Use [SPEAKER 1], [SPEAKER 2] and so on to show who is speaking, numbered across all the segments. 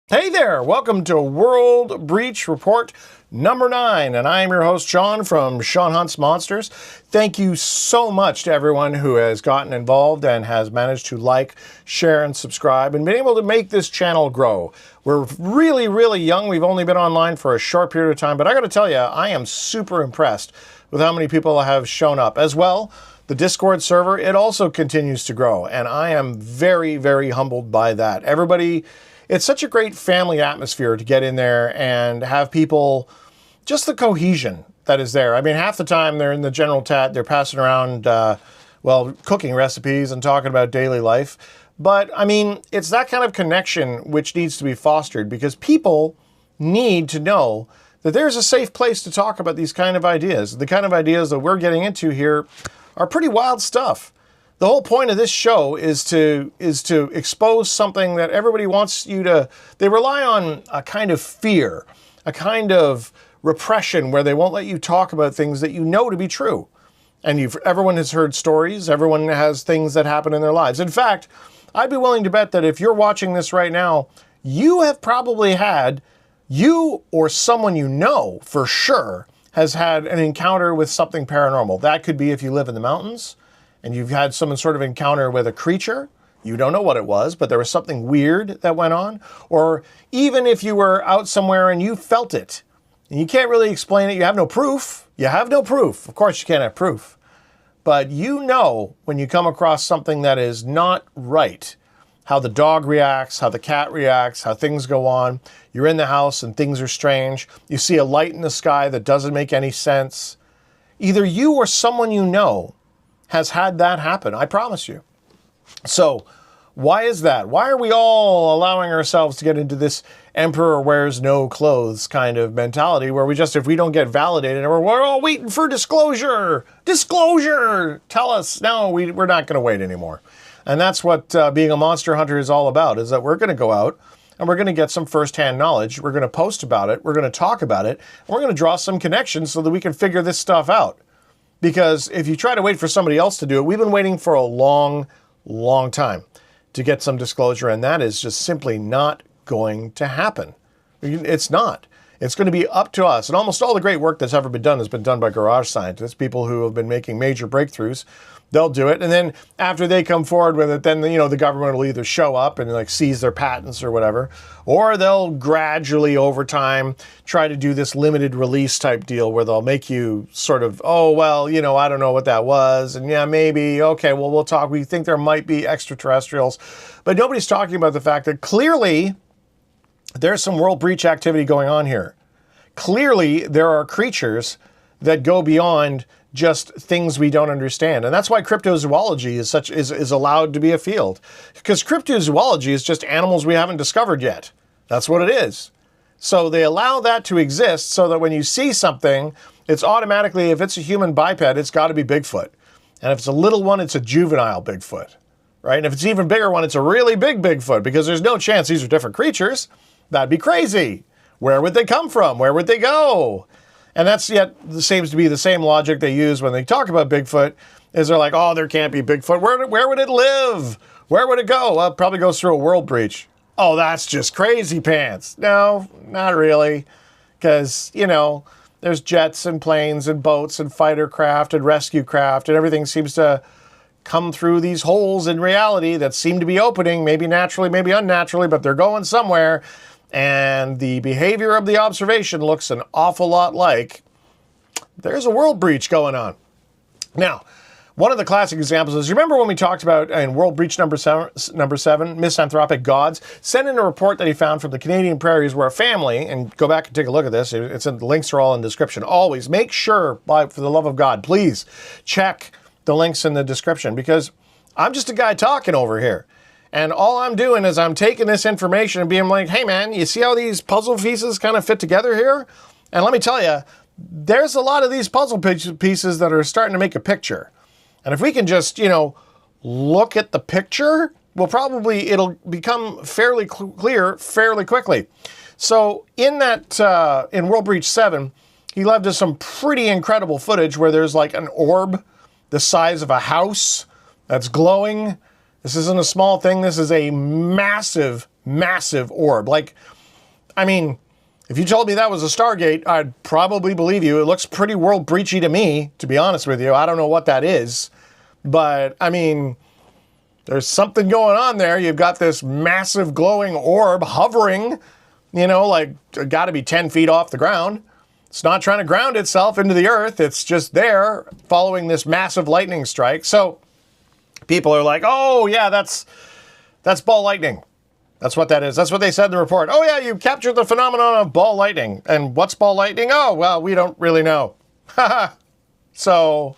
[SPEAKER 1] Hey there, welcome to World Breach Report number 9, and I am your host, Sean, from Sean Hunt's Monsters. Thank you so much to everyone who has gotten involved and has managed to like, share, and subscribe, and been able to make this channel grow. We're really young. We've only been online for a short period of time, but I gotta tell you, I am super impressed with how many people have shown up. As well, the Discord server, it also continues to grow, and I am very humbled by that. Everybody... It's such a great family atmosphere to get in there and have people, just the cohesion that is there. I mean, half the time they're in the general chat, they're passing around, cooking recipes and talking about daily life. But, I mean, it's that kind of connection which needs to be fostered because people need to know that there's a safe place to talk about these kind of ideas. The kind of ideas that we're getting into here are pretty wild stuff. The whole point of this show is to expose something that everybody wants you to... They rely on a kind of fear, a kind of repression where they won't let you talk about things that you know to be true. And everyone has heard stories, everyone has things that happen in their lives. In fact, I'd be willing to bet that if you're watching this right now, you have probably had, you or someone you know for sure, has had an encounter with something paranormal. That could be if you live in the mountains, and you've had some sort of encounter with a creature, you don't know what it was, but there was something weird that went on. Or even if you were out somewhere and you felt it, and you can't really explain it, you have no proof. You have no proof. Of course you can't have proof. But you know when you come across something that is not right, how the dog reacts, how the cat reacts, how things go on. You're in the house and things are strange. You see a light in the sky that doesn't make any sense. Either you or someone you know has had that happen, I promise you. So, why is that? Why are we all allowing ourselves to get into this emperor wears no clothes kind of mentality where we just, if we don't get validated, we're all waiting for disclosure! Disclosure! Tell us, no, we're not going to wait anymore. And that's what being a monster hunter is all about, is that we're going to go out and we're going to get some first-hand knowledge, we're going to post about it, we're going to talk about it, and we're going to draw some connections so that we can figure this stuff out. Because if you try to wait for somebody else to do it, we've been waiting for a long time to get some disclosure, and that is just simply not going to happen. It's not. It's going to be up to us. And almost all the great work that's ever been done has been done by garage scientists, people who have been making major breakthroughs. They'll do it, and then after they come forward with it, then the government will either show up and like seize their patents or whatever, or they'll gradually over time try to do this limited release type deal where they'll make you sort of, oh well, I don't know what that was, and yeah, maybe, okay, well we'll talk. We think there might be extraterrestrials, but nobody's talking about the fact that clearly there's some world breach activity going on here. Clearly there are creatures that go beyond just things we don't understand. And that's why cryptozoology is allowed to be a field. Because cryptozoology is just animals we haven't discovered yet. That's what it is. So they allow that to exist so that when you see something, it's automatically, if it's a human biped, it's got to be Bigfoot. And if it's a little one, it's a juvenile Bigfoot. Right? And if it's an even bigger one, it's a really big Bigfoot, because there's no chance these are different creatures. That'd be crazy. Where would they come from? Where would they go? And that's seems to be the same logic they use when they talk about Bigfoot, is they're like, oh, there can't be Bigfoot. Where would it live? Where would it go? Well, it probably goes through a world breach. Oh, that's just crazy pants. No, not really. Because, there's jets and planes and boats and fighter craft and rescue craft, and everything seems to come through these holes in reality that seem to be opening, maybe naturally, maybe unnaturally, but they're going somewhere. And the behavior of the observation looks an awful lot like there's a world breach going on. Now, one of the classic examples is, you remember when we talked about in World Breach number seven, Misanthropic Gods, sent in a report that he found from the Canadian prairies where a family, and go back and take a look at this, the links are all in the description. Always make sure, for the love of God, please check the links in the description, because I'm just a guy talking over here. And all I'm doing is I'm taking this information and being like, hey man, you see how these puzzle pieces kind of fit together here? And let me tell you, there's a lot of these puzzle pieces that are starting to make a picture. And if we can just, look at the picture, it'll become fairly clear fairly quickly. So in that, in World Breach 7, he left us some pretty incredible footage where there's like an orb the size of a house that's glowing. This isn't a small thing. This is a massive, massive orb. Like, I mean, if you told me that was a Stargate, I'd probably believe you. It looks pretty world breachy to me, to be honest with you. I don't know what that is. But, I mean, there's something going on there. You've got this massive glowing orb hovering, you know, like, got to be 10 feet off the ground. It's not trying to ground itself into the earth. It's just there following this massive lightning strike. So people are like, oh, yeah, that's ball lightning. That's what that is. That's what they said in the report. Oh, yeah, you captured the phenomenon of ball lightning. And what's ball lightning? Oh, well, we don't really know. So,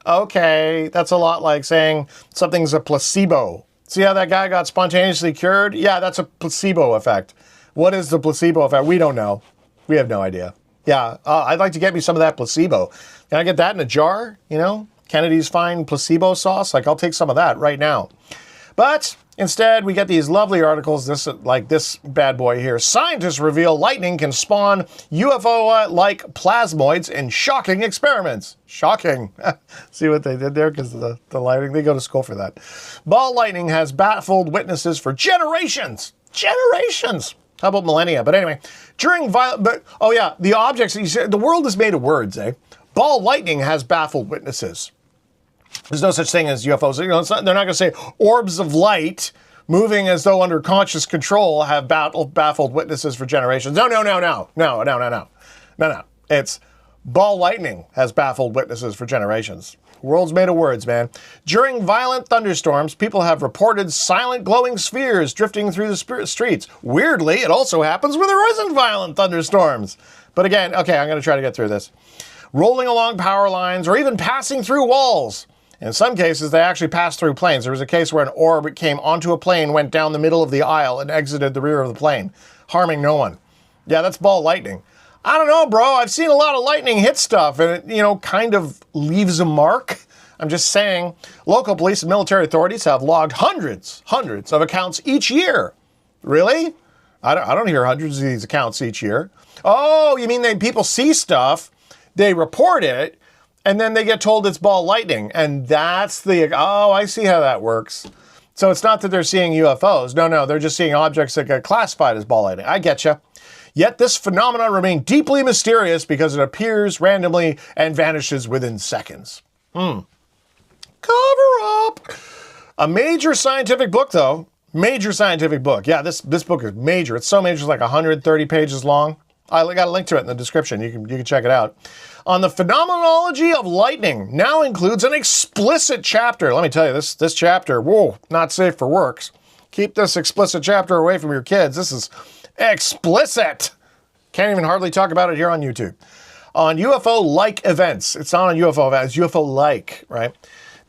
[SPEAKER 1] okay, that's a lot like saying something's a placebo. See how that guy got spontaneously cured? Yeah, that's a placebo effect. What is the placebo effect? We don't know. We have no idea. Yeah, I'd like to get me some of that placebo. Can I get that in a jar? You know, Kennedy's Fine placebo sauce? Like, I'll take some of that right now. But instead, we get these lovely articles, like this bad boy here. Scientists reveal lightning can spawn UFO-like plasmoids in shocking experiments. Shocking. See what they did there? Because of the lightning. They go to school for that. Ball lightning has baffled witnesses for generations. Generations. How about millennia? But anyway, oh yeah, the objects, you see, the world is made of words, eh? Ball lightning has baffled witnesses. There's no such thing as UFOs. You know, they're not going to say orbs of light moving as though under conscious control have baffled witnesses for generations. No. It's ball lightning has baffled witnesses for generations. World's made of words, man. During violent thunderstorms, people have reported silent glowing spheres drifting through the streets. Weirdly, it also happens when there isn't violent thunderstorms. But again, okay, I'm going to try to get through this. Rolling along power lines or even passing through walls. In some cases, they actually passed through planes. There was a case where an orb came onto a plane, went down the middle of the aisle, and exited the rear of the plane, harming no one. Yeah, that's ball lightning. I don't know, bro. I've seen a lot of lightning hit stuff, and it, you know, kind of leaves a mark. I'm just saying, local police and military authorities have logged hundreds of accounts each year. Really? I don't hear hundreds of these accounts each year. Oh, you mean people see stuff, they report it, and then they get told it's ball lightning. And that's oh, I see how that works. So it's not that they're seeing UFOs. No, they're just seeing objects that get classified as ball lightning. I get you. Yet this phenomenon remains deeply mysterious because it appears randomly and vanishes within seconds. Cover up. A major scientific book, though. Major scientific book. Yeah, this book is major. It's so major, it's like 130 pages long. I got a link to it in the description. You can check it out. On the phenomenology of lightning now includes an explicit chapter. Let me tell you, this chapter, whoa, not safe for works. Keep this explicit chapter away from your kids. This is explicit. Can't even hardly talk about it here on YouTube. On UFO-like events. It's not on UFO events, it's UFO-like, right?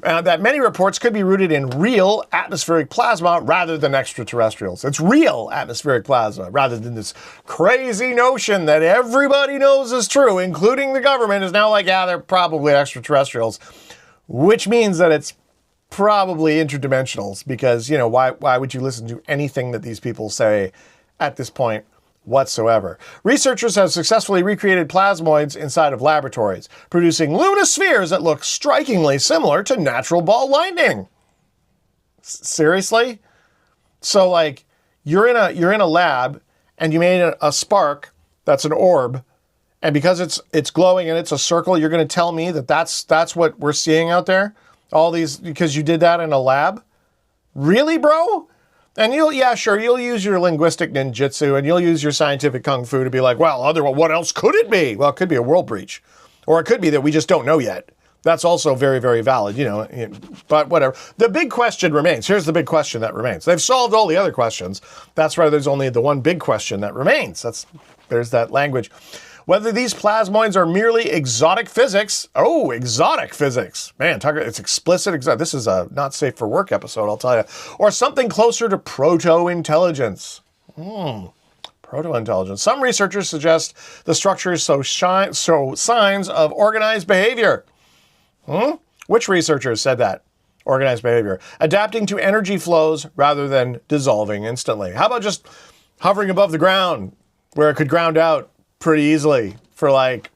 [SPEAKER 1] That many reports could be rooted in real atmospheric plasma rather than extraterrestrials. It's real atmospheric plasma rather than this crazy notion that everybody knows is true, including the government, is now like, yeah, they're probably extraterrestrials, which means that it's probably interdimensionals because, you know, why would you listen to anything that these people say at this point whatsoever? Researchers have successfully recreated plasmoids inside of laboratories, producing luminous spheres that look strikingly similar to natural ball lightning. Seriously? So, like, you're in a lab and you made a spark that's an orb, and because it's glowing and it's a circle, you're going to tell me that that's what we're seeing out there? All these, because you did that in a lab? Really, bro? And you'll use your linguistic ninjutsu and you'll use your scientific kung fu to be like, well, what else could it be? Well, it could be a world breach. Or it could be that we just don't know yet. That's also very, very valid, you know, but whatever. The big question remains. Here's the big question that remains. They've solved all the other questions. That's why there's only the one big question that remains. There's that language. Whether these plasmoids are merely exotic physics. Oh, exotic physics. Man, Tucker, it's explicit. This is a not safe for work episode, I'll tell you. Or something closer to proto-intelligence. Proto-intelligence. Some researchers suggest the structures show signs of organized behavior. Which researchers said that? Organized behavior. Adapting to energy flows rather than dissolving instantly. How about just hovering above the ground where it could ground out pretty easily for like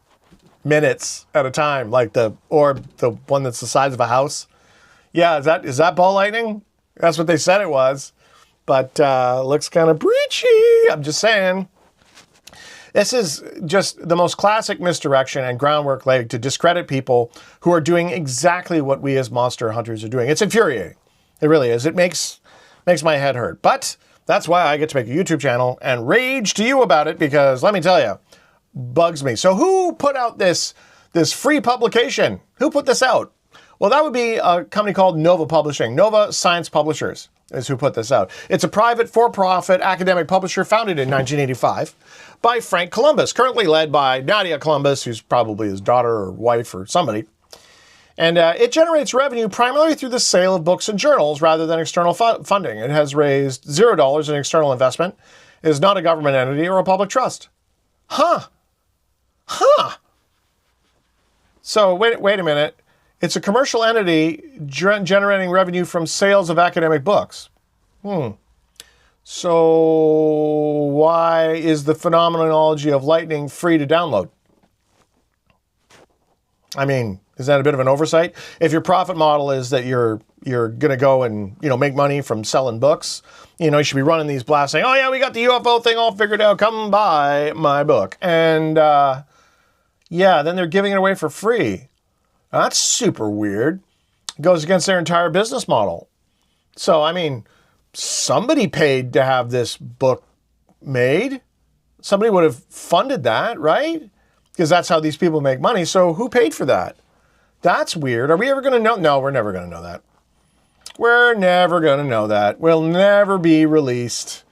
[SPEAKER 1] minutes at a time, like the one that's the size of a house? Yeah, is that ball lightning? That's what they said it was, but looks kind of breachy. I'm just saying. This is just the most classic misdirection and groundwork laid to discredit people who are doing exactly what we as monster hunters are doing. It's infuriating. It really is. It makes my head hurt. But that's why I get to make a YouTube channel and rage to you about it, because let me tell you, bugs me. So who put out this free publication? Who put this out? Well, that would be a company called Nova Publishing. Nova Science Publishers is who put this out. It's a private, for-profit academic publisher founded in 1985 by Frank Columbus, currently led by Nadia Columbus, who's probably his daughter or wife or somebody. And it generates revenue primarily through the sale of books and journals rather than external funding. It has raised $0 in external investment. It is not a government entity or a public trust. Huh. So wait a minute. It's a commercial entity generating revenue from sales of academic books. So why is the phenomenology of lightning free to download? I mean, is that a bit of an oversight? If your profit model is that you're going to go and, make money from selling books, you should be running these blasts saying, oh yeah, we got the UFO thing all figured out. Come buy my book. And yeah, then they're giving it away for free. That's super weird. It goes against their entire business model. So, I mean, somebody paid to have this book made. Somebody would have funded that, right? Because that's how these people make money. So who paid for that? That's weird. Are we ever going to know? No, we're never going to know that. We're never going to know that. Will never be released.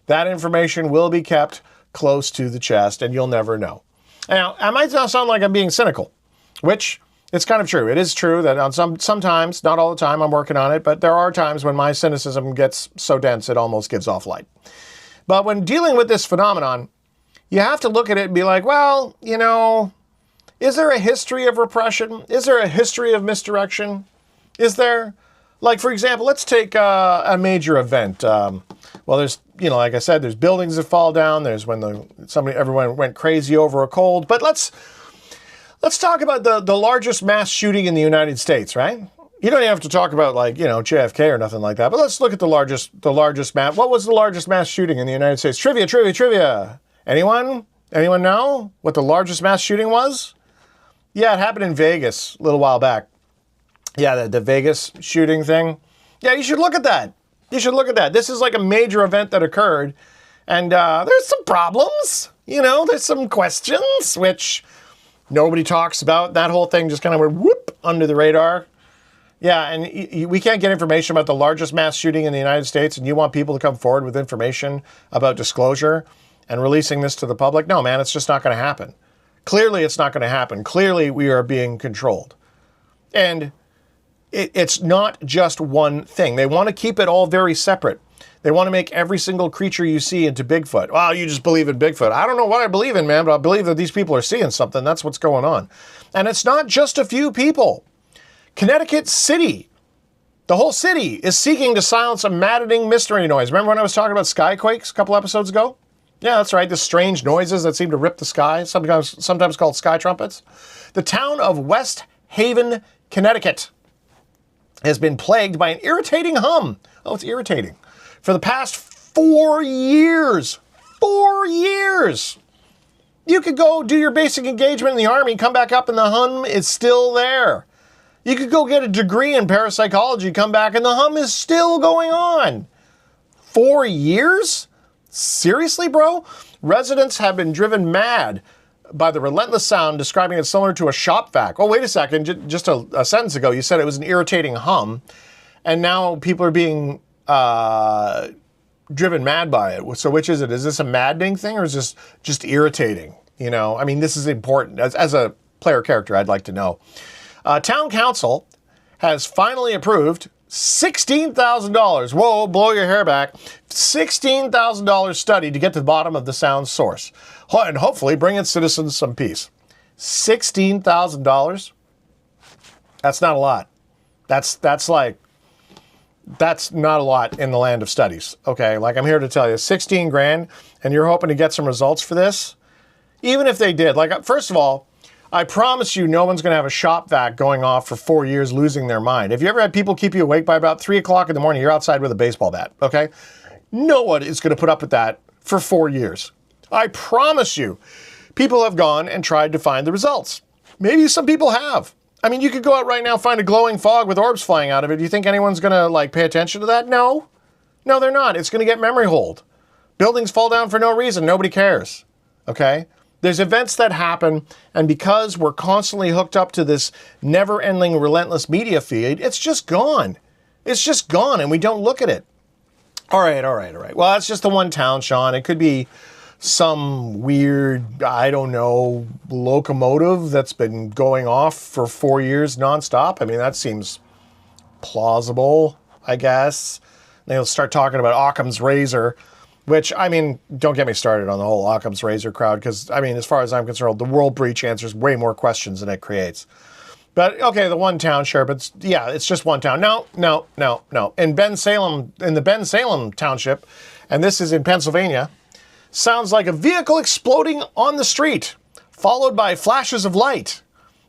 [SPEAKER 1] That information will be kept close to the chest, and you'll never know. Now, I might now sound like I'm being cynical, which it's kind of true. It is true that on sometimes, not all the time, I'm working on it, but there are times when my cynicism gets so dense it almost gives off light. But when dealing with this phenomenon, you have to look at it and be like, well, is there a history of repression? Is there a history of misdirection? Is there? Like, for example, let's take a major event. Well, there's, like I said, there's buildings that fall down. There's when everyone went crazy over a cold. But let's talk about the largest mass shooting in the United States, right? You don't even have to talk about JFK or nothing like that. But let's look at the largest mass. What was the largest mass shooting in the United States? Trivia. Anyone know what the largest mass shooting was? Yeah, it happened in Vegas a little while back. Yeah, the Vegas shooting thing. Yeah, you should look at that. This is like a major event that occurred. And there's some problems. There's some questions, which nobody talks about. That whole thing just kind of went whoop under the radar. Yeah, and we can't get information about the largest mass shooting in the United States, and you want people to come forward with information about disclosure and releasing this to the public? No, man, it's just not going to happen. Clearly, it's not going to happen. Clearly, we are being controlled. And it's not just one thing. They want to keep it all very separate. They want to make every single creature you see into Bigfoot. Well, you just believe in Bigfoot. I don't know what I believe in, man, but I believe that these people are seeing something. That's what's going on. And it's not just a few people. Connecticut City, the whole city, is seeking to silence a maddening mystery noise. Remember when I was talking about skyquakes a couple episodes ago? Yeah, that's right. The strange noises that seem to rip the sky, sometimes called sky trumpets. The town of West Haven, Connecticut, has been plagued by an irritating hum. Oh, it's irritating. For the past 4 years. 4 years. You could go do your basic engagement in the Army, come back up, and the hum is still there. You could go get a degree in parapsychology, come back, and the hum is still going on. 4 years? Seriously, bro? Residents have been driven mad by the relentless sound, describing it similar to a shop vac. Oh, wait a second. Just a sentence ago, you said it was an irritating hum, and now people are being driven mad by it. So which is it? Is this a maddening thing, or is this just irritating? I mean, this is important. As a player character, I'd like to know. Town Council has finally approved $16,000. Whoa, blow your hair back. $16,000 study to get to the bottom of the sound source. And hopefully bring its citizens some peace. $16,000? That's not a lot. That's not a lot in the land of studies. Okay, like I'm here to tell you, 16 grand, and you're hoping to get some results for this? Even if they did, first of all, I promise you no one's going to have a shop vac going off for 4 years losing their mind. Have you ever had people keep you awake by about 3 o'clock in the morning? You're outside with a baseball bat, okay? No one is going to put up with that for 4 years. I promise you, people have gone and tried to find the results. Maybe some people have. I mean, you could go out right now, find a glowing fog with orbs flying out of it. Do you think anyone's going to, like, pay attention to that? No. No, they're not. It's going to get memory hold. Buildings fall down for no reason. Nobody cares. Okay? There's events that happen, and because we're constantly hooked up to this never-ending, relentless media feed, it's just gone. It's just gone, and we don't look at it. All right. Well, that's just the one town, Sean. It could be some weird, I don't know, locomotive that's been going off for 4 years nonstop. I mean, that seems plausible, I guess. They'll start talking about Occam's razor, which, I mean, don't get me started on the whole Occam's razor crowd, because, I mean, as far as I'm concerned, the world breach answers way more questions than it creates. But, okay, the one town, sure, but yeah, it's just one town. No. In the Ben Salem Township, and this is in Pennsylvania, sounds like a vehicle exploding on the street, followed by flashes of light.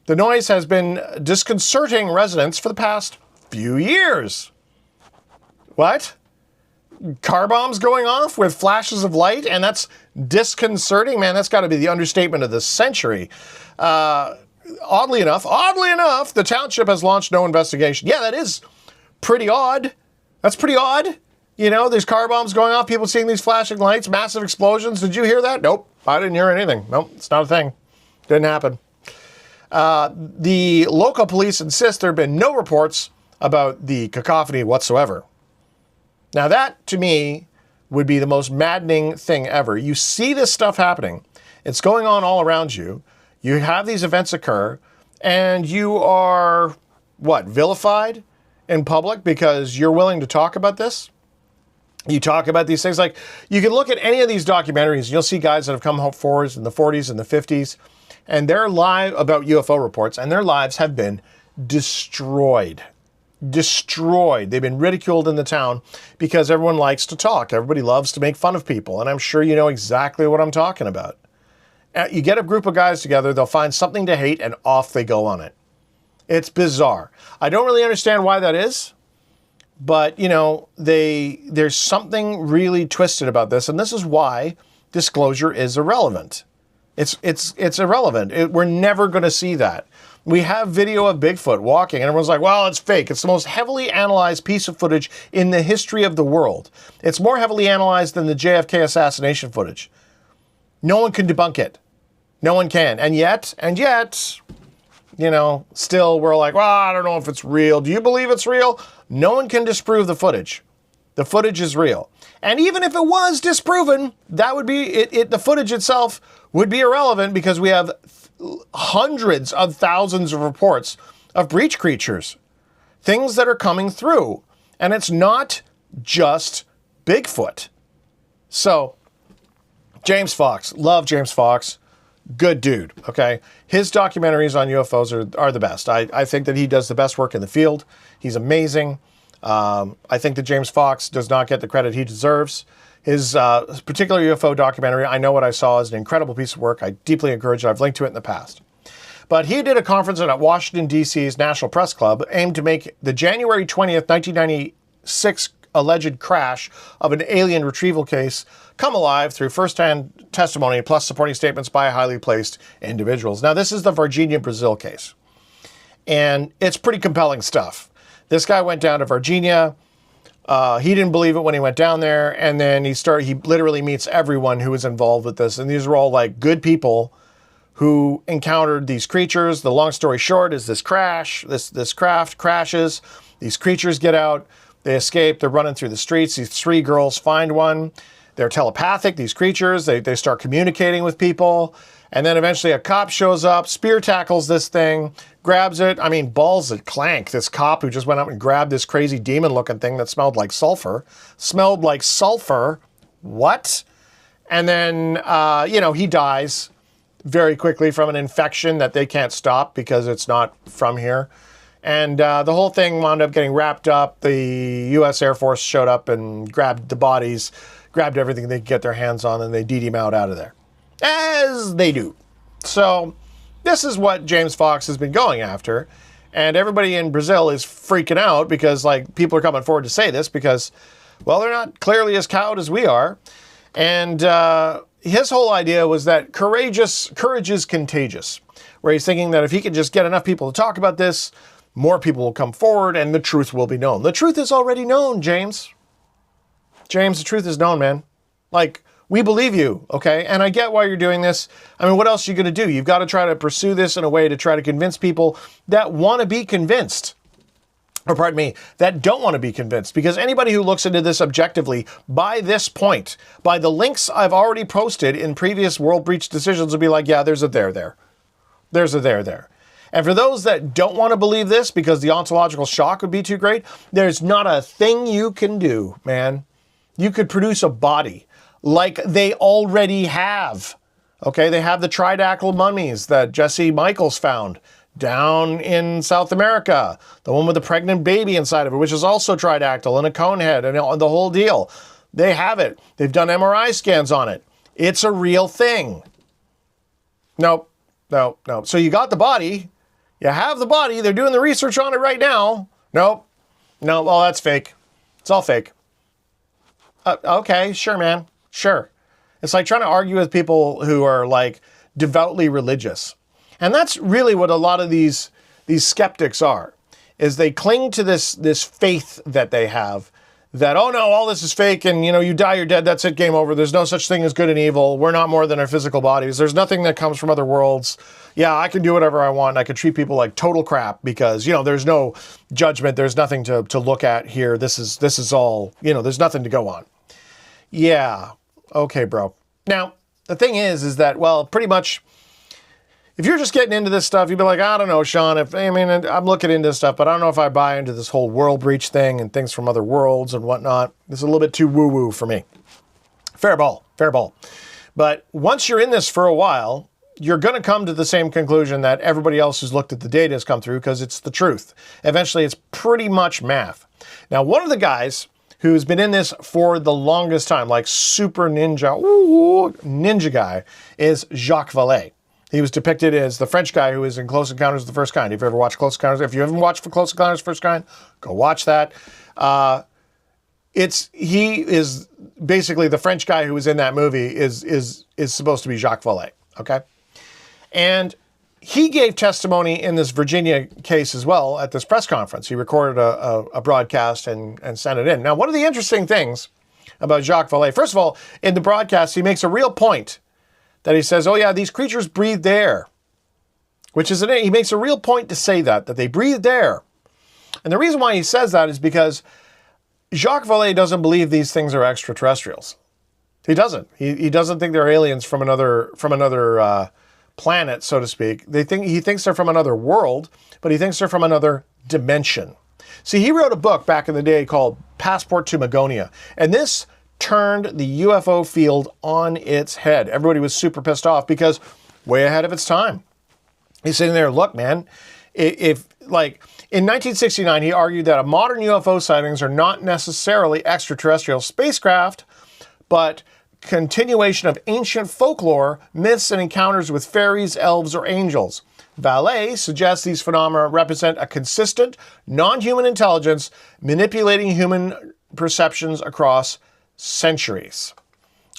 [SPEAKER 1] The noise has been disconcerting residents for the past few years. What? Car bombs going off with flashes of light, and that's disconcerting? Man, that's got to be the understatement of the century. Oddly enough, the township has launched no investigation. Yeah, that is pretty odd. That's pretty odd. You know, there's car bombs going off, people seeing these flashing lights, massive explosions. Did you hear that? Nope, I didn't hear anything. Nope, it's not a thing. Didn't happen. The local police insist there have been no reports about the cacophony whatsoever. Now that, to me, would be the most maddening thing ever. You see this stuff happening. It's going on all around you. You have these events occur, and you are, what, vilified in public because you're willing to talk about this? You talk about these things. Like, you can look at any of these documentaries, and you'll see guys that have come forward in the 40s and the 50s, and they're live about UFO reports, and their lives have been destroyed. Destroyed. They've been ridiculed in the town because everyone likes to talk. Everybody loves to make fun of people, and I'm sure you know exactly what I'm talking about. You get a group of guys together, they'll find something to hate, and off they go on it. It's bizarre. I don't really understand why that is, but, you know, there's something really twisted about this, and this is why disclosure is irrelevant. It's irrelevant. We're never going to see that. We have video of Bigfoot walking, and everyone's like, well, it's fake. It's the most heavily analyzed piece of footage in the history of the world. It's more heavily analyzed than the JFK assassination footage. No one can debunk it. No one can. And yet, you know, still we're like, well, I don't know if it's real. Do you believe it's real? No one can disprove the footage. The footage is real. And even if it was disproven, that would be the footage itself would be irrelevant because we have hundreds of thousands of reports of breach creatures, things that are coming through. And it's not just Bigfoot. So, James Fox, love James Fox. Good dude, okay? His documentaries on UFOs are the best. I think that he does the best work in the field. He's amazing. I think that James Fox does not get the credit he deserves. His particular UFO documentary, I Know What I Saw, is an incredible piece of work. I deeply encourage it. I've linked to it in the past. But he did a conference at Washington, D.C.'s National Press Club aimed to make the January 20th, 1996 alleged crash of an alien retrieval case come alive through first-hand testimony plus supporting statements by highly placed individuals. Now, this is the Varginha, Brazil case. And it's pretty compelling stuff. This guy went down to Varginha. He didn't believe it when he went down there. And then he literally meets everyone who was involved with this. And these are all like good people who encountered these creatures. The long story short is this craft crashes. These creatures get out. They escape. They're running through the streets. These three girls find one. They're telepathic, these creatures. They start communicating with people. And then eventually a cop shows up, spear tackles this thing, grabs it. I mean, balls that clank. This cop who just went up and grabbed this crazy demon-looking thing that smelled like sulfur. Smelled like sulfur. What? And then, you know, he dies very quickly from an infection that they can't stop because it's not from here. And the whole thing wound up getting wrapped up. The U.S. Air Force showed up and grabbed the bodies, grabbed everything they could get their hands on, and they DD'd him out of there. As they do. So this is what James Fox has been going after. And everybody in Brazil is freaking out because, like, people are coming forward to say this because, well, they're not clearly as cowed as we are. And his whole idea was that courage is contagious, where he's thinking that if he can just get enough people to talk about this, more people will come forward and the truth will be known. The truth is already known, James. James, the truth is known, man. Like, we believe you, okay? And I get why you're doing this. I mean, what else are you going to do? You've got to try to pursue this in a way to try to convince people that want to be convinced. Or pardon me, that don't want to be convinced. Because anybody who looks into this objectively, by this point, by the links I've already posted in previous World Breach decisions, will be like, yeah, there's a there there. There's a there there. And for those that don't want to believe this because the ontological shock would be too great, there's not a thing you can do, man. You could produce a body like they already have. Okay, they have the tridactyl mummies that Jesse Michaels found down in South America. The one with the pregnant baby inside of it, which is also tridactyl and a cone head and the whole deal. They have it. They've done MRI scans on it. It's a real thing. Nope. No. So you got the body. You have the body. They're doing the research on it right now. Nope. No, well, that's fake. It's all fake. Okay, sure, man. Sure. It's like trying to argue with people who are like devoutly religious. And that's really what a lot of these skeptics are, is they cling to this faith that they have that, oh no, all this is fake and, you die, you're dead, that's it, game over. There's no such thing as good and evil. We're not more than our physical bodies. There's nothing that comes from other worlds. Yeah, I can do whatever I want. I can treat people like total crap because, there's no judgment. There's nothing to look at here. This is all, there's nothing to go on. Yeah. Okay, bro. Now, the thing is that, well, pretty much, if you're just getting into this stuff, you'd be like, I don't know, Sean, I'm looking into this stuff, but I don't know if I buy into this whole world breach thing and things from other worlds and whatnot. This is a little bit too woo-woo for me. Fair ball. But once you're in this for a while, you're going to come to the same conclusion that everybody else who's looked at the data has come through because it's the truth. Eventually, it's pretty much math. Now, one of the guys who's been in this for the longest time, like super ninja guy, is Jacques Vallée. He was depicted as the French guy who was in Close Encounters of the First Kind. If you ever watched Close Encounters, if you haven't watched Close Encounters of the First Kind, go watch that. He is basically the French guy who was in that movie is supposed to be Jacques Vallée, okay? And he gave testimony in this Varginha case as well at this press conference. He recorded a broadcast and sent it in. Now, one of the interesting things about Jacques Vallée, first of all, in the broadcast, he makes a real point that he says, oh yeah, these creatures breathed air, he makes a real point to say that they breathed air. And the reason why he says that is because Jacques Vallée doesn't believe these things are extraterrestrials. He doesn't. He doesn't think they're aliens from another planet, so to speak. He thinks they're from another world, but he thinks they're from another dimension. See, he wrote a book back in the day called Passport to Magonia, and this turned the UFO field on its head. Everybody was super pissed off because way ahead of its time. He's sitting there, look, man, in 1969, he argued that modern UFO sightings are not necessarily extraterrestrial spacecraft, but continuation of ancient folklore, myths, and encounters with fairies, elves, or angels. Vallée suggests these phenomena represent a consistent, non-human intelligence manipulating human perceptions across centuries.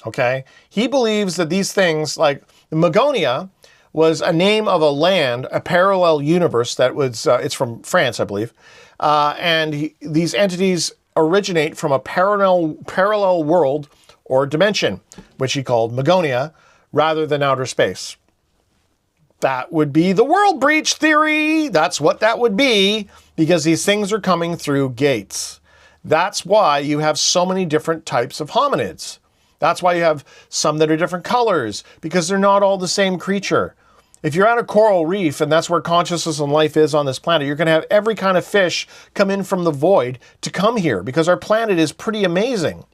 [SPEAKER 1] Okay? He believes that these things, like Magonia, was a name of a land, a parallel universe that was, it's from France, I believe, and these entities originate from a parallel world or dimension, which he called Magonia, rather than outer space. That would be the world breach theory. That's what that would be, because these things are coming through gates. That's why you have so many different types of hominids. That's why you have some that are different colors, because they're not all the same creature. If you're at a coral reef, and that's where consciousness and life is on this planet, you're going to have every kind of fish come in from the void to come here, because our planet is pretty amazing.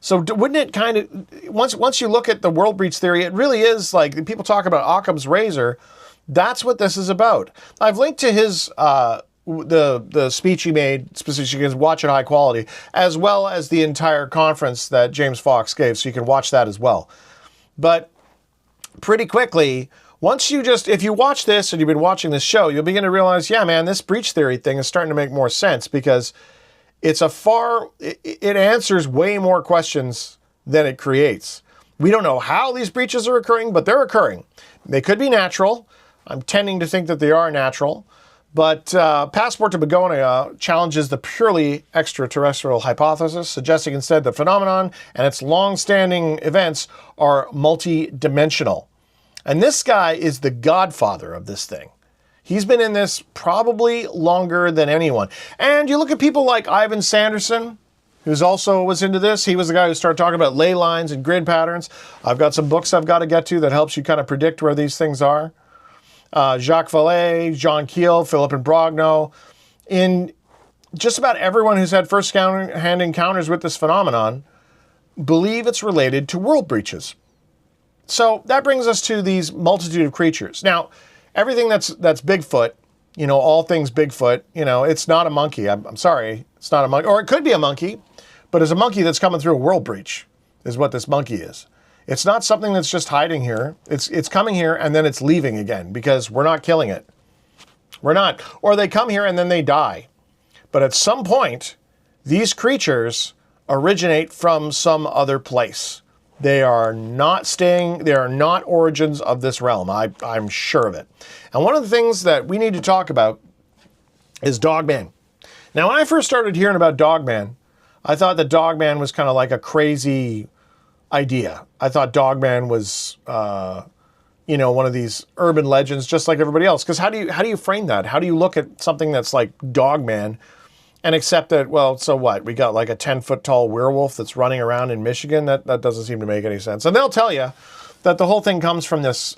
[SPEAKER 1] So wouldn't it kind of, once you look at the world breach theory, it really is like, people talk about Occam's razor. That's what this is about. I've linked to his, the speech he made, specifically, you can watch it high quality, as well as the entire conference that James Fox gave, so you can watch that as well. But pretty quickly, if you watch this and you've been watching this show, you'll begin to realize, yeah, man, this breach theory thing is starting to make more sense, because it answers way more questions than it creates. We don't know how these breaches are occurring, but they're occurring. They could be natural. I'm tending to think that they are natural. But Passport to Begonia challenges the purely extraterrestrial hypothesis, suggesting instead the phenomenon and its long-standing events are multi-dimensional. And this guy is the godfather of this thing. He's been in this probably longer than anyone. And you look at people like Ivan Sanderson, who's also was into this. He was the guy who started talking about ley lines and grid patterns. I've got some books I've got to get to that helps you kind of predict where these things are. Jacques Vallée, John Keel, Philip and Brogno. In just about everyone who's had first-hand encounters with this phenomenon believe it's related to world breaches. So that brings us to these multitude of creatures. Now, everything that's Bigfoot, you know, all things Bigfoot, you know, it's not a monkey. I'm sorry, it's not a monkey. Or it could be a monkey, but it's a monkey that's coming through a world breach is what this monkey is. It's not something that's just hiding here. It's coming here and then it's leaving again because we're not killing it. We're not. Or they come here and then they die. But at some point, these creatures originate from some other place. They are not staying, they are not origins of this realm. I'm sure of it. And one of the things that we need to talk about is Dogman. Now, when I first started hearing about Dogman, I thought that Dogman was kind of like a crazy idea. I thought Dogman was, you know, one of these urban legends, just like everybody else. Because how do you frame that? How do you look at something that's like Dogman and accept that, well, so what? We got like a 10-foot tall werewolf that's running around in Michigan? That doesn't seem to make any sense. And they'll tell you that the whole thing comes from this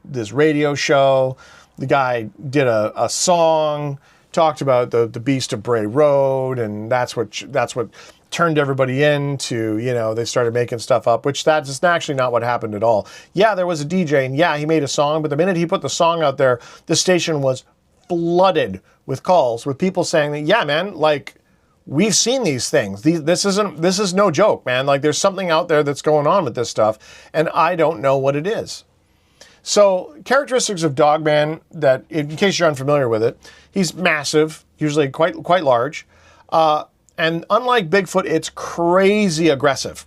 [SPEAKER 1] this radio show. The guy did a song, talked about the Beast of Bray Road, and that's what turned everybody into, you know, they started making stuff up, which that's actually not what happened at all. Yeah, there was a DJ, and yeah, he made a song, but the minute he put the song out there, the station was flooded with calls with people saying that, yeah, man, like, we've seen these things. This is no joke, man. Like, there's something out there that's going on with this stuff, and I don't know what it is. So, characteristics of Dogman, that, in case you're unfamiliar with it, he's massive, usually quite large, and unlike Bigfoot, it's crazy aggressive.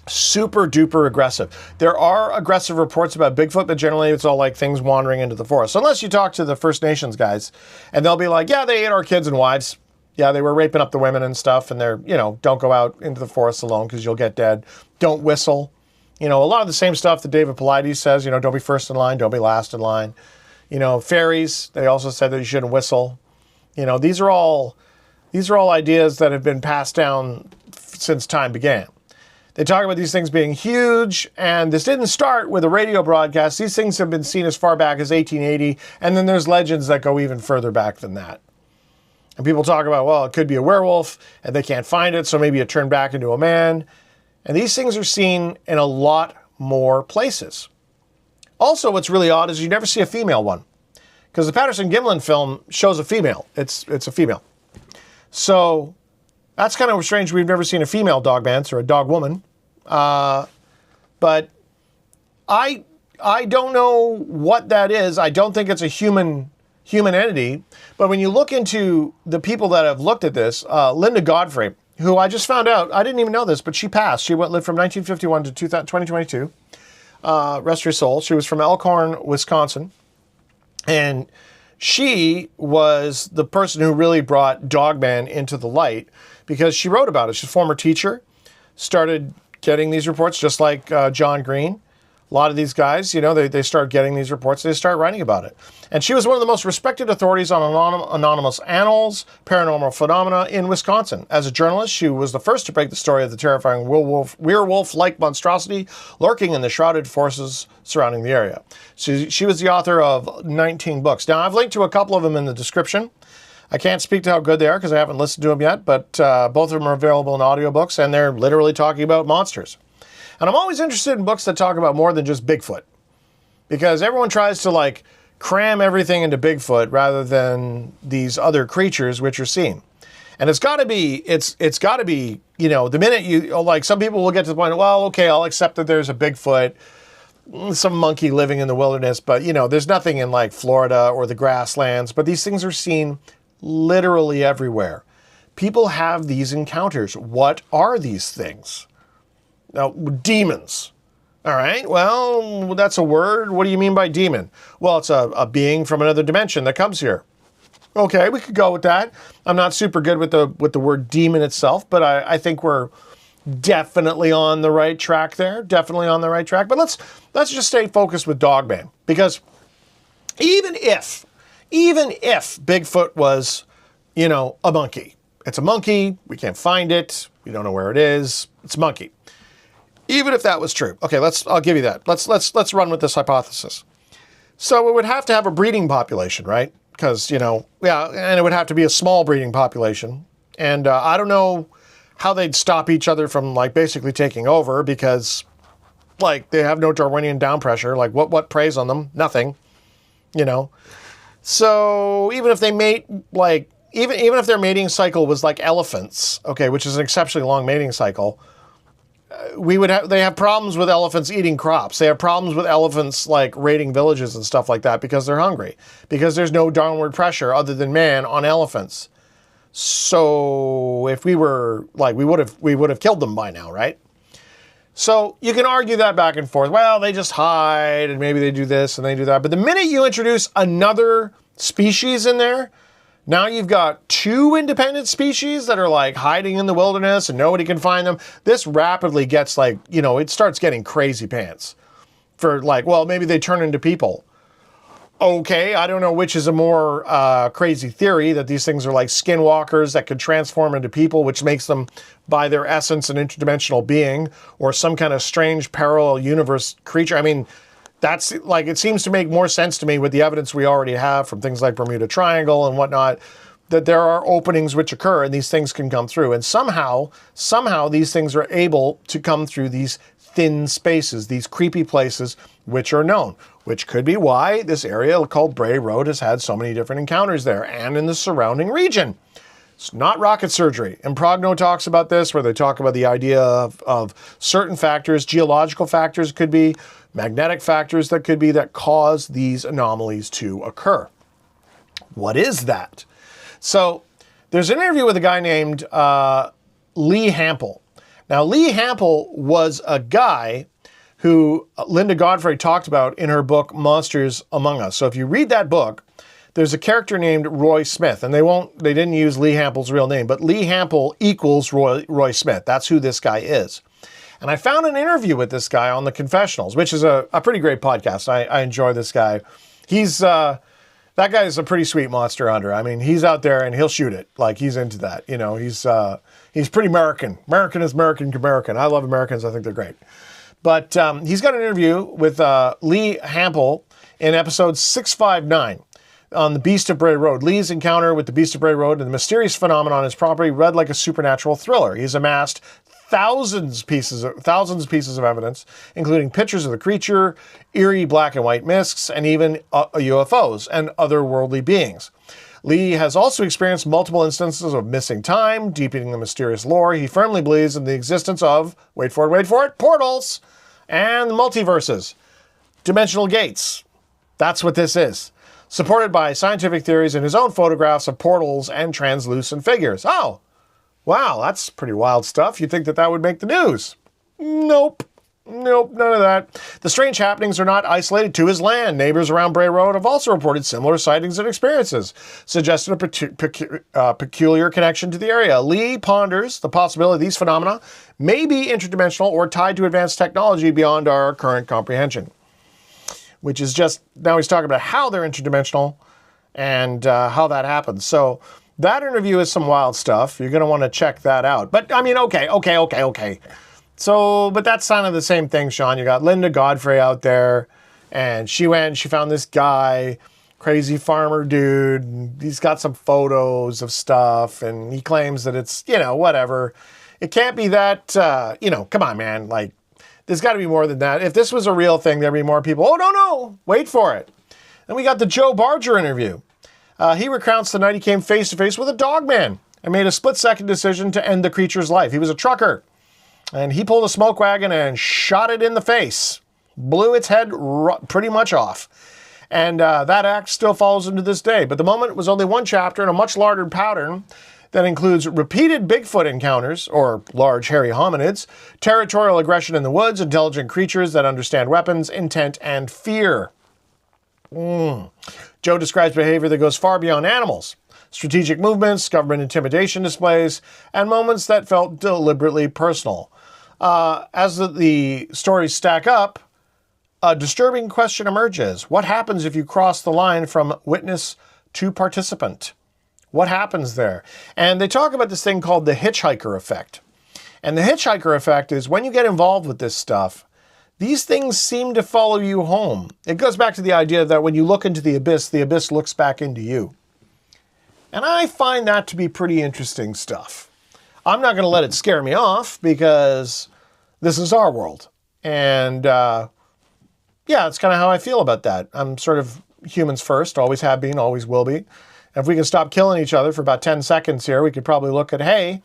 [SPEAKER 1] Super duper aggressive. There are aggressive reports about Bigfoot, but generally it's all like things wandering into the forest. Unless you talk to the First Nations guys, and they'll be like, yeah, they ate our kids and wives. Yeah, they were raping up the women and stuff, and they're, you know, don't go out into the forest alone because you'll get dead. Don't whistle. You know, a lot of the same stuff that David Paulides says, you know, don't be first in line, don't be last in line. You know, fairies, they also said that you shouldn't whistle. You know, these are all ideas that have been passed down since time began. They talk about these things being huge, and this didn't start with a radio broadcast. These things have been seen as far back as 1880, and then there's legends that go even further back than that. And people talk about, well, it could be a werewolf, and they can't find it, so maybe it turned back into a man. And these things are seen in a lot more places. Also, what's really odd is you never see a female one, because the Patterson-Gimlin film shows a female. It's a female. So that's kind of strange. We've never seen a female Dogman or a dog woman. But I don't know what that is. I don't think it's a human entity. But when you look into the people that have looked at this, Linda Godfry, who I just found out, I didn't even know this, but she passed. She lived from 1951 to 2022. Rest her soul. She was from Elkhorn, Wisconsin. And she was the person who really brought Dogman into the light because she wrote about it. She's a former teacher, started getting these reports just like John Green. A lot of these guys, you know, they start getting these reports, they start writing about it. And she was one of the most respected authorities on anonymous animals, paranormal phenomena in Wisconsin. As a journalist, she was the first to break the story of the terrifying werewolf-like monstrosity lurking in the shrouded forests surrounding the area. She was the author of 19 books. Now, I've linked to a couple of them in the description. I can't speak to how good they are because I haven't listened to them yet, but both of them are available in audiobooks, and they're literally talking about monsters. And I'm always interested in books that talk about more than just Bigfoot, because everyone tries to like cram everything into Bigfoot rather than these other creatures which are seen. And it's got to be, you know, the minute you, like, some people will get to the point, well, okay, I'll accept that there's a Bigfoot, some monkey living in the wilderness, but, you know, there's nothing in like Florida or the grasslands, but these things are seen literally everywhere. People have these encounters. What are these things? Now, demons. All right, well, that's a word. What do you mean by demon? Well, it's a being from another dimension that comes here. Okay, we could go with that. I'm not super good with the word demon itself, but I think we're definitely on the right track there. Definitely on the right track. But let's just stay focused with Dogman, because even if Bigfoot was, you know, a monkey, it's a monkey. We can't find it. We don't know where it is. It's a monkey. Even if that was true, okay, I'll give you that. Let's run with this hypothesis. So it would have to have a breeding population, right? Because, you know, yeah, and it would have to be a small breeding population. And I don't know how they'd stop each other from, like, basically taking over, because, like, they have no Darwinian down pressure. Like, what preys on them? Nothing, you know. So even if they mate, like, even if their mating cycle was like elephants, okay, which is an exceptionally long mating cycle, they have problems with elephants eating crops. They have problems with elephants, like, raiding villages and stuff like that, because they're hungry, because there's no downward pressure other than man on elephants. So if we were, like, we would have killed them by now, right? So you can argue that back and forth. Well, they just hide, and maybe they do this and they do that. But the minute you introduce another species in there, now you've got two independent species that are, like, hiding in the wilderness and nobody can find them. This rapidly gets, like, you know, it starts getting crazy pants. For, like, well, maybe they turn into people. Okay, I don't know which is a more crazy theory, that these things are like skinwalkers that could transform into people, which makes them, by their essence, an interdimensional being, or some kind of strange parallel universe creature. I mean, that's, like, it seems to make more sense to me with the evidence we already have from things like Bermuda Triangle and whatnot, that there are openings which occur and these things can come through. And somehow these things are able to come through these thin spaces, these creepy places which are known, which could be why this area called Bray Road has had so many different encounters there and in the surrounding region. It's not rocket surgery. And Progno talks about this, where they talk about the idea of certain factors, geological factors could be, magnetic factors that could be, that cause these anomalies to occur. What is that? So there's an interview with a guy named Lee Hample. Now, Lee Hample was a guy who Linda Godfry talked about in her book, Monsters Among Us. So if you read that book, there's a character named Roy Smith, and they didn't use Lee Hample's real name, but Lee Hample equals Roy Smith. That's who this guy is. And I found an interview with this guy on The Confessionals, which is a pretty great podcast. I enjoy this guy. That guy is a pretty sweet monster hunter. I mean, he's out there and he'll shoot it. Like, he's into that. You know, he's pretty American. American is American. I love Americans. I think they're great. But he's got an interview with Lee Hample in episode 659 on the Beast of Bray Road. Lee's encounter with the Beast of Bray Road and the mysterious phenomenon on his property read like a supernatural thriller. He's amassed thousands of pieces of evidence, including pictures of the creature, eerie black and white mists, and even UFOs and otherworldly beings. Lee has also experienced multiple instances of missing time, deepening the mysterious lore. He firmly believes in the existence of, wait for it, portals and multiverses, dimensional gates. That's what this is. Supported by scientific theories and his own photographs of portals and translucent figures. Oh, wow, that's pretty wild stuff. You'd think that would make the news. Nope, none of that. The strange happenings are not isolated to his land. Neighbors around Bray Road have also reported similar sightings and experiences, suggesting a peculiar connection to the area. Lee ponders the possibility these phenomena may be interdimensional or tied to advanced technology beyond our current comprehension. Which is just, now he's talking about how they're interdimensional and how that happens. So that interview is some wild stuff. You're going to want to check that out. But, I mean, okay. So, but that's kind of the same thing, Sean. You got Linda Godfry out there, and she found this guy, crazy farmer dude, and he's got some photos of stuff, and he claims that it's, you know, whatever. It can't be that, you know, come on, man, like, there's got to be more than that. If this was a real thing, there'd be more people. Oh, no, wait for it. Then we got the Joe Barger interview. He recounts the night he came face-to-face with a Dogman and made a split-second decision to end the creature's life. He was a trucker, and he pulled a smoke wagon and shot it in the face. Blew its head pretty much off. And that act still follows him to this day. But the moment was only one chapter in a much larger pattern that includes repeated Bigfoot encounters, or large hairy hominids, territorial aggression in the woods, intelligent creatures that understand weapons, intent, and fear. Joe describes behavior that goes far beyond animals. Strategic movements, government intimidation displays, and moments that felt deliberately personal. As the stories stack up, a disturbing question emerges. What happens if you cross the line from witness to participant? What happens there? And they talk about this thing called the hitchhiker effect. And the hitchhiker effect is when you get involved with this stuff, these things seem to follow you home. It goes back to the idea that when you look into the abyss looks back into you. And I find that to be pretty interesting stuff. I'm not going to let it scare me off because this is our world. And yeah, that's kind of how I feel about that. I'm sort of humans first, always have been, always will be. If we can stop killing each other for about 10 seconds here, we could probably look at, hey,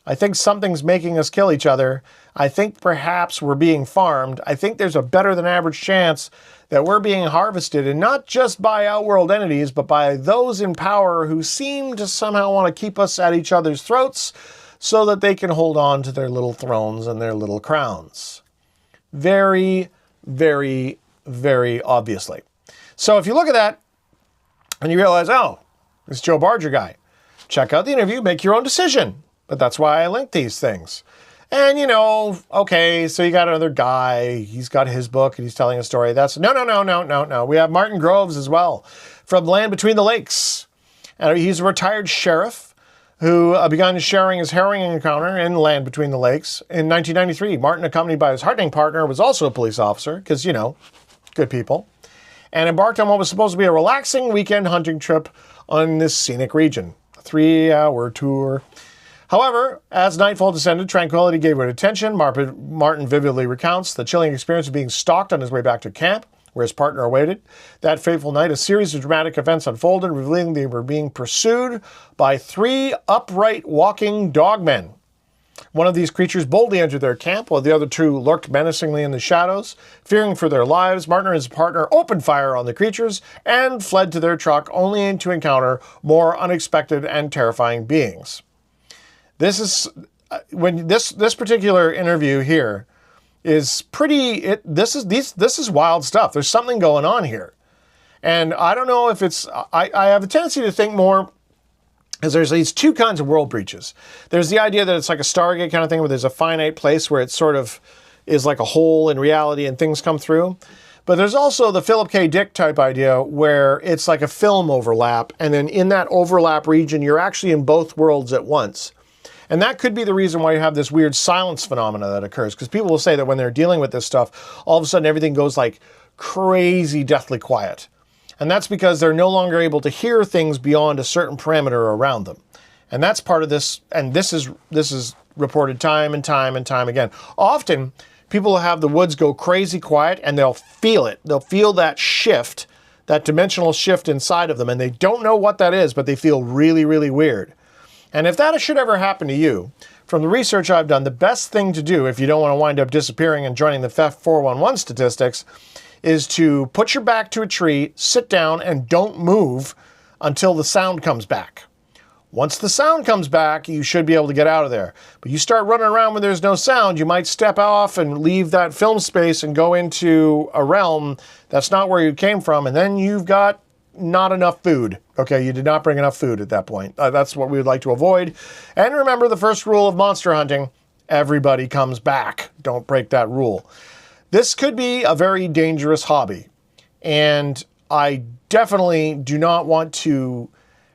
[SPEAKER 1] I think something's making us kill each other. I think perhaps we're being farmed. I think there's a better than average chance that we're being harvested, and not just by outworld entities, but by those in power who seem to somehow want to keep us at each other's throats so that they can hold on to their little thrones and their little crowns. Very, very, very obviously. So if you look at that and you realize, oh, this Joe Barger guy, check out the interview, make your own decision. But that's why I link these things. And, you know, okay, so you got another guy, he's got his book and he's telling a story. That's, no. We have Martin Groves as well, from Land Between the Lakes. And he's a retired sheriff who began sharing his harrowing encounter in Land Between the Lakes in 1993. Martin, accompanied by his hunting partner, was also a police officer, because, you know, good people, and embarked on what was supposed to be a relaxing weekend hunting trip on this scenic region. A 3-hour tour. However, as nightfall descended, tranquility gave way to tension. Martin vividly recounts the chilling experience of being stalked on his way back to camp, where his partner awaited. That fateful night, a series of dramatic events unfolded, revealing they were being pursued by 3 upright walking dogmen. One of these creatures boldly entered their camp, while the other 2 lurked menacingly in the shadows. Fearing for their lives, Martin and his partner opened fire on the creatures and fled to their truck, only to encounter more unexpected and terrifying beings. This is when this particular interview here is pretty. This is wild stuff. There's something going on here, and I don't know if it's. I have a tendency to think more. Because there's these 2 kinds of world breaches. There's the idea that it's like a Stargate kind of thing where there's a finite place where it sort of is like a hole in reality and things come through. But there's also the Philip K. Dick type idea where it's like a film overlap, and then in that overlap region, you're actually in both worlds at once. And that could be the reason why you have this weird silence phenomena that occurs. Because people will say that when they're dealing with this stuff, all of a sudden everything goes like crazy deathly quiet. And that's because they're no longer able to hear things beyond a certain parameter around them. And that's part of this, and this is reported time and time again. Often, people will have the woods go crazy quiet, and they'll feel it. They'll feel that shift, that dimensional shift inside of them, and they don't know what that is, but they feel really, really weird. And if that should ever happen to you, from the research I've done, the best thing to do if you don't want to wind up disappearing and joining the Theft 411 statistics is to put your back to a tree, sit down, and don't move until the sound comes back. Once the sound comes back, you should be able to get out of there. But you start running around when there's no sound, you might step off and leave that film space and go into a realm that's not where you came from, and then you've got not enough food. Okay, you did not bring enough food at that point. That's what we would like to avoid. And remember the first rule of monster hunting, everybody comes back. Don't break that rule. This could be a very dangerous hobby, and I definitely do not want to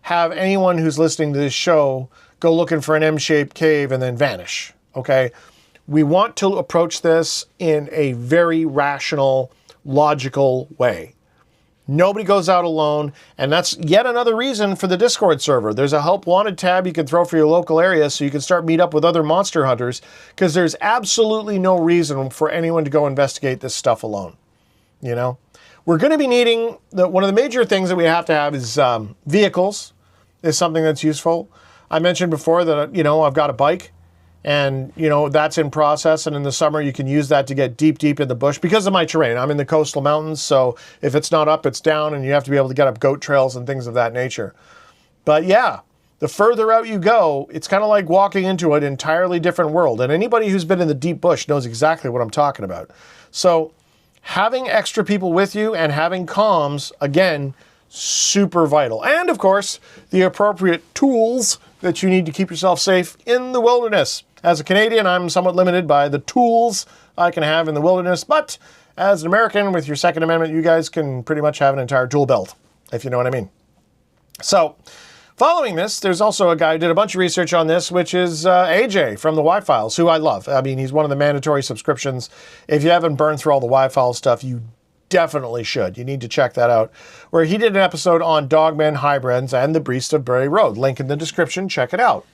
[SPEAKER 1] have anyone who's listening to this show go looking for an M-shaped cave and then vanish, okay? We want to approach this in a very rational, logical way. Nobody goes out alone, and that's yet another reason for the Discord server. There's a Help Wanted tab you can throw for your local area so you can start meet up with other monster hunters, because there's absolutely no reason for anyone to go investigate this stuff alone, you know? We're going to be needing, one of the major things that we have to have is vehicles is something that's useful. I mentioned before that, you know, I've got a bike, and, you know, that's in process, and in the summer you can use that to get deep in the bush because of my terrain. I'm in the coastal mountains, so if it's not up, it's down, and you have to be able to get up goat trails and things of that nature. But yeah, the further out you go, it's kind of like walking into an entirely different world. And anybody who's been in the deep bush knows exactly what I'm talking about. So having extra people with you and having comms, again, super vital. And of course, the appropriate tools that you need to keep yourself safe in the wilderness. As a Canadian, I'm somewhat limited by the tools I can have in the wilderness, but as an American with your Second Amendment, you guys can pretty much have an entire tool belt, if you know what I mean. So, following this, there's also a guy who did a bunch of research on this, which is AJ from the Y-Files, who I love. I mean, he's one of the mandatory subscriptions. If you haven't burned through all the Y-Files stuff, you definitely should. You need to check that out, where he did an episode on Dogmen, hybrids, and the Beast of Bray Road. Link in the description. Check it out.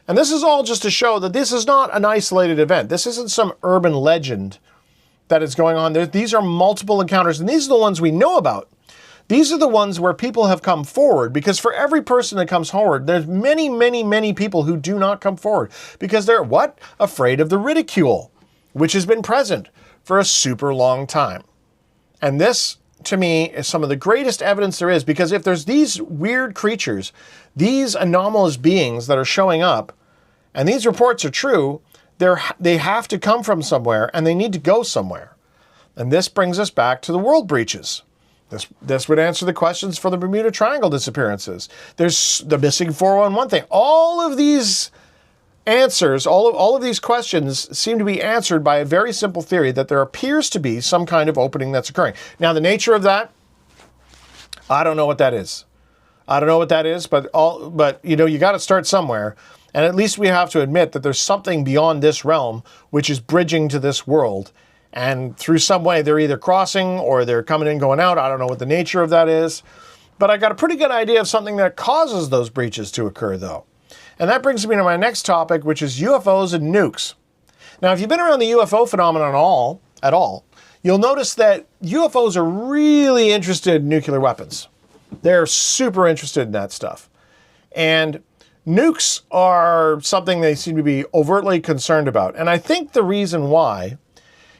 [SPEAKER 1] And this is all just to show that this is not an isolated event. This isn't some urban legend that is going on. These are multiple encounters, and these are the ones we know about. These are the ones where people have come forward, because for every person that comes forward, there's many, many, many people who do not come forward because they're, what? Afraid of the ridicule, which has been present for a super long time. And this, to me, is some of the greatest evidence there is, because if there's these weird creatures, these anomalous beings that are showing up, and these reports are true, they have to come from somewhere, and they need to go somewhere. And this brings us back to the world breaches. This would answer the questions for the Bermuda Triangle disappearances. There's the missing 411 thing. All of these answers, all of these questions seem to be answered by a very simple theory that there appears to be some kind of opening that's occurring. Now, the nature of that, I don't know what that is. I don't know what that is, but you know, you got to start somewhere. And at least we have to admit that there's something beyond this realm which is bridging to this world. And through some way, they're either crossing or they're coming in, going out. I don't know what the nature of that is. But I got a pretty good idea of something that causes those breaches to occur, though. And that brings me to my next topic, which is UFOs and nukes. Now, if you've been around the UFO phenomenon at all, you'll notice that UFOs are really interested in nuclear weapons. They're super interested in that stuff. And nukes are something they seem to be overtly concerned about. And I think the reason why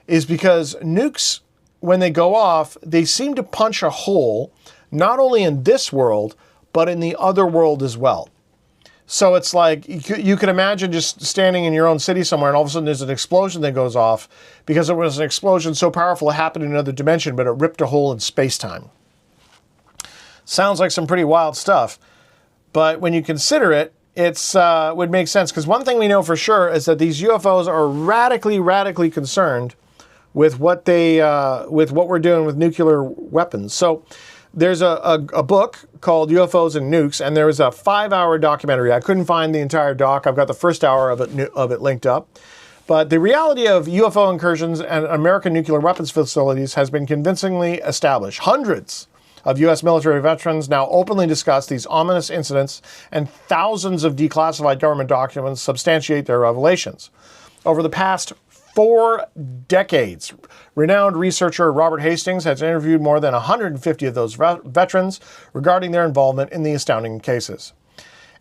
[SPEAKER 1] is because nukes, when they go off, they seem to punch a hole, not only in this world, but in the other world as well. So it's like, you can imagine just standing in your own city somewhere, and all of a sudden there's an explosion that goes off, because it was an explosion so powerful it happened in another dimension, but it ripped a hole in space-time. Sounds like some pretty wild stuff. But when you consider it, it's would make sense, because one thing we know for sure is that these UFOs are radically concerned with what we're doing with nuclear weapons. So there's a book called UFOs and Nukes, and there was a 5-hour documentary. I couldn't find the entire doc. I've got the first hour of it linked up. But the reality of UFO incursions and American nuclear weapons facilities has been convincingly established. Hundreds of U.S. military veterans now openly discuss these ominous incidents, and thousands of declassified government documents substantiate their revelations. Over the past 4 decades, renowned researcher Robert Hastings has interviewed more than 150 of those veterans regarding their involvement in the astounding cases.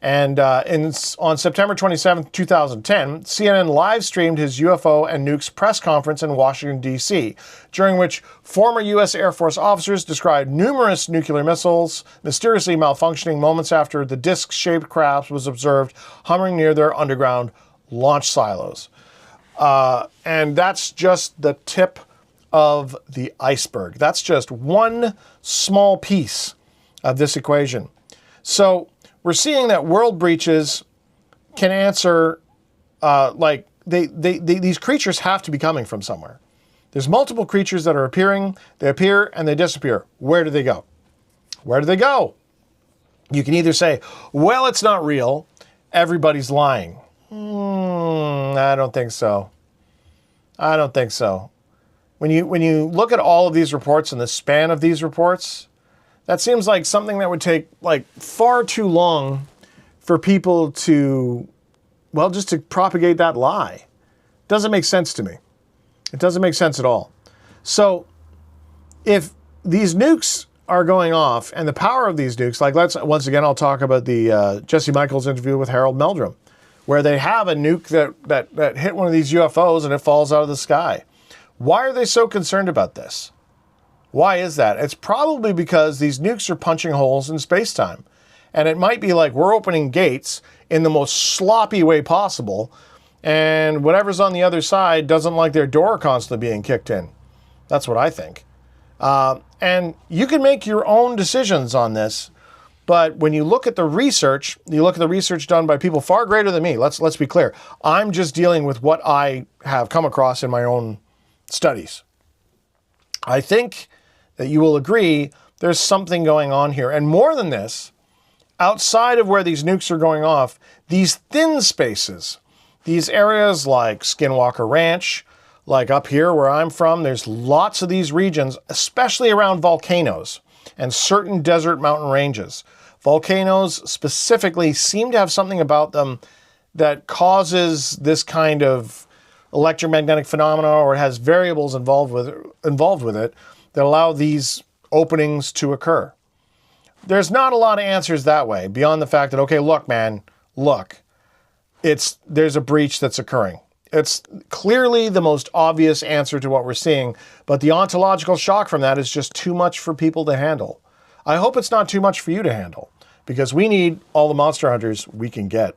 [SPEAKER 1] And on September 27, 2010, CNN live-streamed his UFO and Nukes press conference in Washington, D.C., during which former U.S. Air Force officers described numerous nuclear missiles mysteriously malfunctioning moments after the disc-shaped craft was observed hovering near their underground launch silos. And that's just the tip of the iceberg. That's just one small piece of this equation. So we're seeing that world breaches can answer, these creatures have to be coming from somewhere. There's multiple creatures that are appearing. They appear and they disappear. Where do they go? Where do they go? You can either say, well, it's not real. Everybody's lying. I don't think so. I don't think so. When you look at all of these reports and the span of these reports, that seems like something that would take far too long for people to, well, just to propagate that lie. Doesn't make sense to me. It doesn't make sense at all. So if these nukes are going off and the power of these nukes, once again, I'll talk about the Jesse Michaels interview with Harold Meldrum, where they have a nuke that hit one of these UFOs and it falls out of the sky. Why are they so concerned about this? Why is that? It's probably because these nukes are punching holes in space-time. And it might be like we're opening gates in the most sloppy way possible, and whatever's on the other side doesn't like their door constantly being kicked in. That's what I think. And you can make your own decisions on this, but when you look at the research, you look at the research done by people far greater than me. Let's be clear. I'm just dealing with what I have come across in my own studies. I think that you will agree there's something going on here. And more than this, outside of where these nukes are going off, these thin spaces, these areas like Skinwalker Ranch, like up here where I'm from, there's lots of these regions, especially around volcanoes and certain desert mountain ranges. Volcanoes specifically seem to have something about them that causes this kind of electromagnetic phenomena, or it has variables involved with it that allow these openings to occur. There's not a lot of answers that way, beyond the fact that, okay, look, man, look, there's a breach that's occurring. It's clearly the most obvious answer to what we're seeing, but the ontological shock from that is just too much for people to handle. I hope it's not too much for you to handle, because we need all the monster hunters we can get.